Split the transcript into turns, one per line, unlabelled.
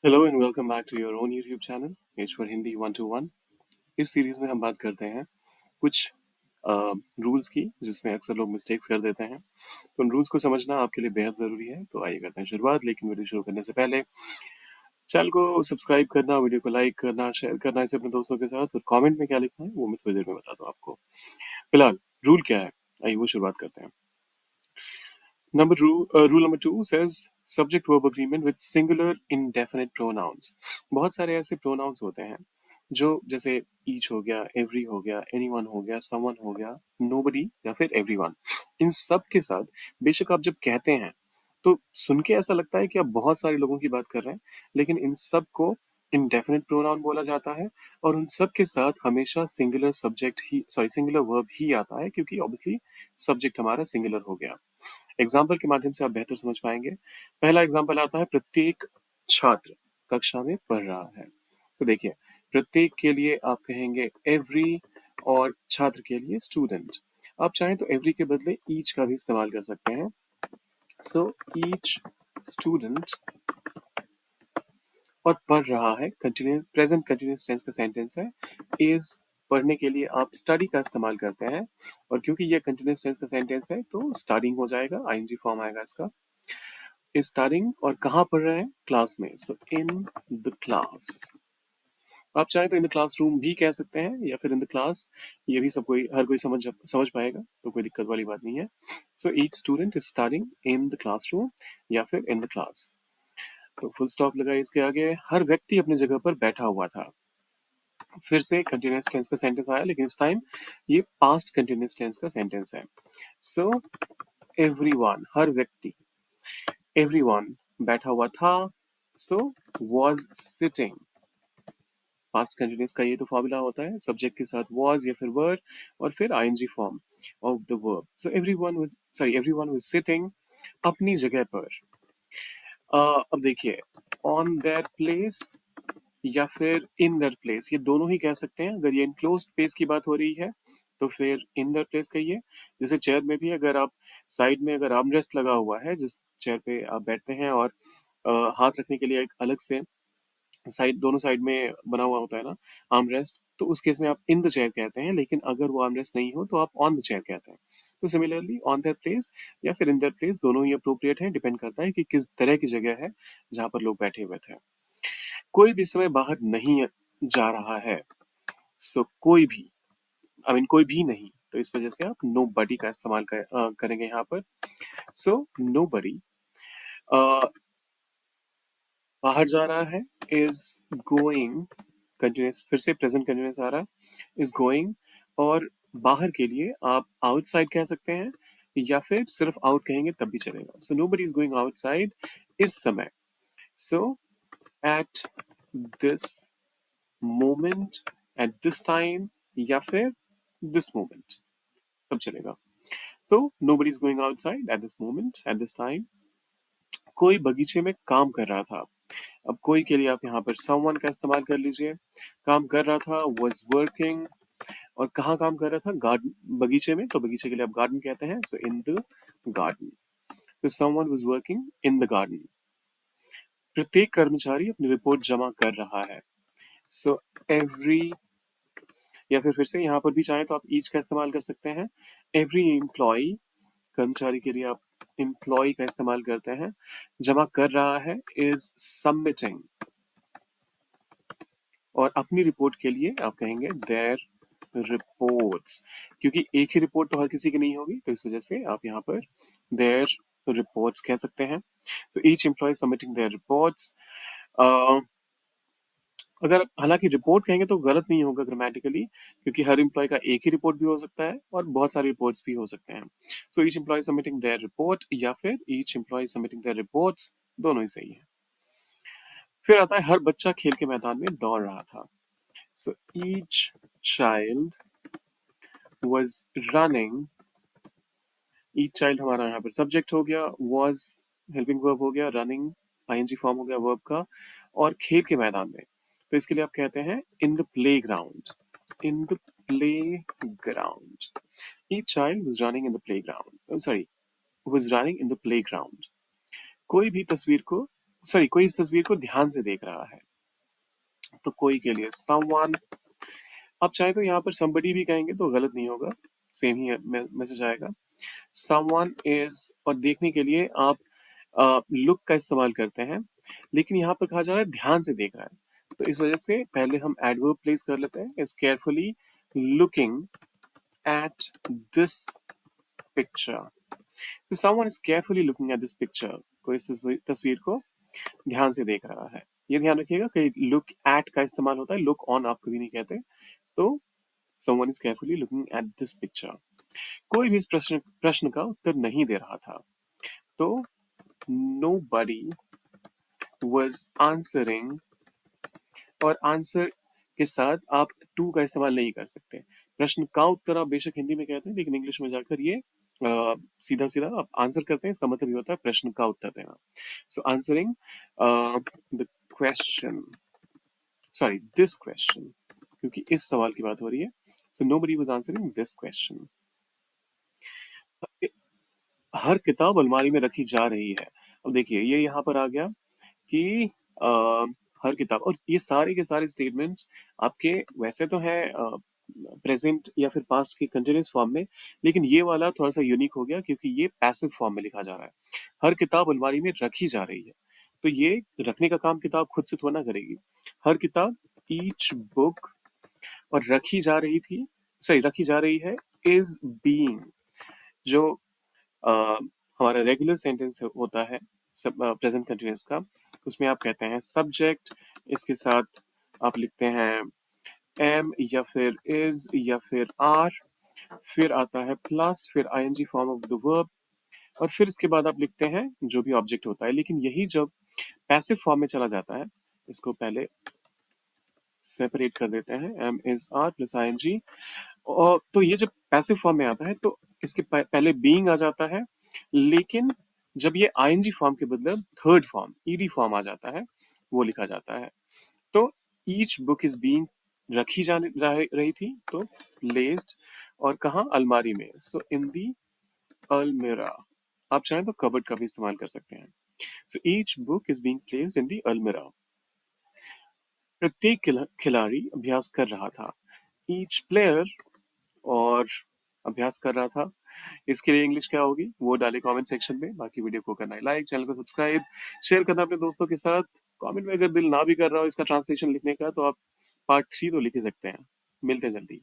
Hello and welcome back to your own YouTube channel Ishwar Hindi 121। इस series में हम बात करते हैं कुछ रूल्स की जिसमें अक्सर लोग मिस्टेक्स कर देते हैं। तो उन रूल्स को समझना आपके लिए बेहद ज़रूरी है। तो आइए करते हैं शुरुआत। लेकिन वीडियो शुरू करने से पहले चैनल को सब्सक्राइब करना, वीडियो को लाइक करना, शेयर करना इसे अपने दोस्तों के साथ, और कमेंट में क्या लिखना है वो मैं थोड़ी देर में बता दूँ आपको। फिलहाल रूल क्या है, आइए वो शुरुआत करते हैं। Rule number two says subject verb agreement with singular indefinite pronouns. बहुत सारे ऐसे pronouns होते हैं जो जैसे each हो गया, every हो गया, anyone हो गया, someone हो गया, nobody या फिर everyone। इन सब के साथ बेशक आप जब कहते हैं तो सुन के ऐसा लगता है कि आप बहुत सारे लोगों की बात कर रहे हैं, लेकिन इन सब को indefinite pronoun बोला जाता है। और उन सब के साथ हमेशा सिंगुलर वर्ब ही आता है, क्योंकि ऑब्वियसली सब्जेक्ट हमारा सिंगुलर हो गया। एग्जाम्पल के माध्यम से आप बेहतर समझ पाएंगे। पहला एग्जाम्पल आता है, प्रत्येक छात्र कक्षा में पढ़ रहा है। तो देखिए, प्रत्येक के लिए आप कहेंगे एवरी, और छात्र के लिए स्टूडेंट। आप चाहें तो एवरी के बदले ईच का भी इस्तेमाल कर सकते हैं। सो ईच स्टूडेंट, और पढ़ रहा है कंटिन्यूस प्रेजेंट कंटिन्यूस टेंस का सेंटेंस है। इज पढ़ने के लिए आप स्टडी का इस्तेमाल करते हैं, और क्योंकि ये कंटिन्यूस टेंस का सेंटेंस है तो स्टार्टिंग हो जाएगा, आईएनजी फॉर्म आएगा इसका। इज स्टार्टिंग, और कहाँ पढ़ रहे हैं, क्लास में। सो इन द क्लास। आप चाहे तो इन द क्लासरूम भी कह सकते हैं, या फिर इन द क्लास। ये भी सब कोई हर कोई समझ पाएगा, तो कोई दिक्कत वाली बात नहीं है। So each student is starting in the classroom, या फिर इन द क्लास। तो फुल स्टॉप लगाए इसके आगे। हर व्यक्ति अपनी जगह पर बैठा हुआ था। फिर से कंटिन्यूस टेंस का सेंटेंस आया, लेकिन इस टाइम ये पास्ट कंटिन्यूस टेंस का सेंटेंस है। सो एवरीवन, हर व्यक्ति, एवरीवन बैठा हुआ था। सो was sitting, पास्ट कंटिन्यूस का ये तो फॉर्मूला होता है, सब्जेक्ट के साथ was या फिर were, और फिर ING form of the verb. So everyone was sitting, अपनी जगह पर। अब देखिए, ऑन देयर प्लेस या फिर इन देयर प्लेस, ये दोनों ही कह सकते हैं। अगर ये इनक्लोज्ड स्पेस की बात हो रही है तो फिर इन देयर प्लेस कहिए। जैसे चेयर में भी अगर आप साइड में अगर आर्मरेस्ट लगा हुआ है जिस चेयर पे आप बैठते हैं, और हाथ रखने के लिए एक अलग से साइड, दोनों साइड में बना हुआ होता है ना आर्म रेस्ट, तो उस केस में आप इन द चेयर कहते हैं। लेकिन अगर वो आर्म रेस्ट नहीं हो तो आप ऑन द चेयर कहते हैं। तो सिमिलरली ऑन देयर प्लेस या फिर इन देयर प्लेस, दोनों ही अप्रोप्रिएट है। डिपेंड करता है कि किस तरह की जगह है जहां पर लोग बैठे हुए थे। कोई भी समय बाहर नहीं जा रहा है। सो कोई भी, कोई भी नहीं, तो इस वजह से आप नो बडी का इस्तेमाल करेंगे यहाँ पर। सो नो बडी बाहर जा रहा है, इज गोइंग, कंटिन्यूस, फिर से प्रेजेंट कंटिन्यूस आ रहा है, इज गोइंग। और बाहर के लिए आप आउटसाइड कह सकते हैं, या फिर सिर्फ आउट कहेंगे तब भी चलेगा। So nobody is going outside इस समय। So at this moment, at this time, या फिर दिस मोमेंट, तब चलेगा। तो nobody is going outside at this moment, at this time. कोई बगीचे में काम कर रहा था। अब कोई के लिए आप यहाँ पर someone का इस्तेमाल कर लीजिए। काम कर रहा था, was working, और कहाँ काम कर रहा था, गार्डन, बगीचे में, तो बगीचे के लिए आप गार्डन कहते हैं। सो इन द गार्डन। तो someone was working in the garden। प्रत्येक कर्मचारी अपनी रिपोर्ट जमा कर रहा है। सो एवरी, या फिर से यहाँ पर भी चाहें तो आप ईच का इस्तेमाल कर सकते हैं। एवरी एम्प्लॉय, कर्मचारी के लिए आप एम्प्लॉय का इस्तेमाल करते हैं। जमा कर रहा है, इज सबमिटिंग। और अपनी रिपोर्ट के लिए आप कहेंगे देयर रिपोर्ट्स, क्योंकि एक ही रिपोर्ट तो हर किसी की नहीं होगी, तो इस वजह से आप यहाँ पर देयर रिपोर्ट्स कह सकते हैं। तो each employ submitting their reports. अगर हालांकि रिपोर्ट कहेंगे तो गलत नहीं होगा ग्रामेटिकली, क्योंकि हर एम्प्लॉय का एक ही रिपोर्ट भी हो सकता है और बहुत सारे रिपोर्ट्स भी हो सकते हैं। So each employ submitting their report, या फिर each employ submitting their reports, दोनों ही सही है। फिर आता है, हर बच्चा खेल के मैदान में दौड़ रहा था। So each child was running, each child हमारा यहाँ पर सब्जेक्ट हो गया, was हेल्पिंग वर्ब हो गया, रनिंग आईएनजी फॉर्म हो गया वर्ब का, और खेल के मैदान में, तो इसके लिए आप कहते हैं in the play ground, in the play ground. Each child was running in the playground, was running in the playground। कोई भी तस्वीर को सॉरी, कोई इस तस्वीर को ध्यान से देख रहा है। तो कोई के लिए someone, आप चाहे तो यहाँ पर somebody भी कहेंगे तो गलत नहीं होगा, सेम ही मैसेज आएगा। someone is, और देखने के लिए आप लुक का इस्तेमाल करते हैं, लेकिन यहाँ पर कहा जा रहा है ध्यान से देख रहा है, तो इस वजह से पहले हम एडवर्ब प्लेस कर लेते हैं, is carefully looking at this picture. So someone is carefully looking at this picture. कोई इस तस्वीर को ध्यान से देख रहा है। ये ध्यान रखिएगा कि लुक एट का इस्तेमाल होता है, लुक ऑन आप कभी नहीं कहते। तो someone is carefully looking at this picture. कोई भी इस प्रश्न प्रश्न का उत्तर नहीं दे रहा था। तो nobody was answering, और आंसर के साथ आप टू का इस्तेमाल नहीं कर सकते। प्रश्न का उत्तर आप बेशक हिंदी में कहते हैं, लेकिन इंग्लिश में जाकर ये सीधा सीधा आप आंसर करते हैं, इसका मतलब ये होता है प्रश्न का उत्तर देना। So answering the question, sorry this question, क्योंकि इस सवाल की बात हो रही है। So nobody was answering this question. हर किताब अलमारी में रखी जा रही है। अब देखिए ये यहाँ पर आ गया कि हर किताब, और ये सारे के सारे स्टेटमेंट्स आपके वैसे तो हैं प्रेजेंट या फिर पास्ट की कंटिन्यूस फॉर्म में, लेकिन ये वाला थोड़ा सा यूनिक हो गया क्योंकि ये पैसिव फॉर्म में लिखा जा रहा है। हर किताब अलमारी में रखी जा रही है, तो ये रखने का काम किताब खुद से थोड़ा ना करेगी। हर किताब, ईच बुक, और रखी जा रही थी, सॉरी रखी जा रही है, इज बीइंग, जो अ, हमारा रेगुलर सेंटेंस होता है सब प्रेजेंट कंटिन्यूस का, उसमें आप कहते हैं सब्जेक्ट, इसके साथ आप लिखते हैं एम या फिर इज या फिर आर, फिर आता है प्लस, फिर ING form of the verb, और फिर इसके बाद आप लिखते हैं जो भी ऑब्जेक्ट होता है। लेकिन यही जब पैसिव फॉर्म में चला जाता है, इसको पहले सेपरेट कर देते हैं, am is are plus ING, और तो ये जब पैसिव फॉर्म में आता है तो इसके पहले बीइंग आ जाता है, लेकिन जब ये आईएनजी फॉर्म के बदले थर्ड फॉर्म ईडी फॉर्म आ जाता है, वो लिखा जाता है। तो ईच बुक इज बीइंग, रखी जाने रही थी, तो प्लेस्ड, और कहा अलमारी में, सो इन दी अलमीरा। आप चाहें तो कबर्ड का भी इस्तेमाल कर सकते हैं। So each book is being placed in the almirah. प्रत्येक खिलाड़ी अभ्यास कर रहा था, ईच प्लेयर, और अभ्यास कर रहा था। इसके लिए इंग्लिश क्या होगी वो डाले कमेंट सेक्शन में। बाकी वीडियो को करना है लाइक, चैनल को सब्सक्राइब, शेयर करना अपने दोस्तों के साथ। कमेंट में अगर दिल ना भी कर रहा हो इसका ट्रांसलेशन लिखने का, तो आप पार्ट 3 तो लिख ही सकते हैं। मिलते हैं जल्दी।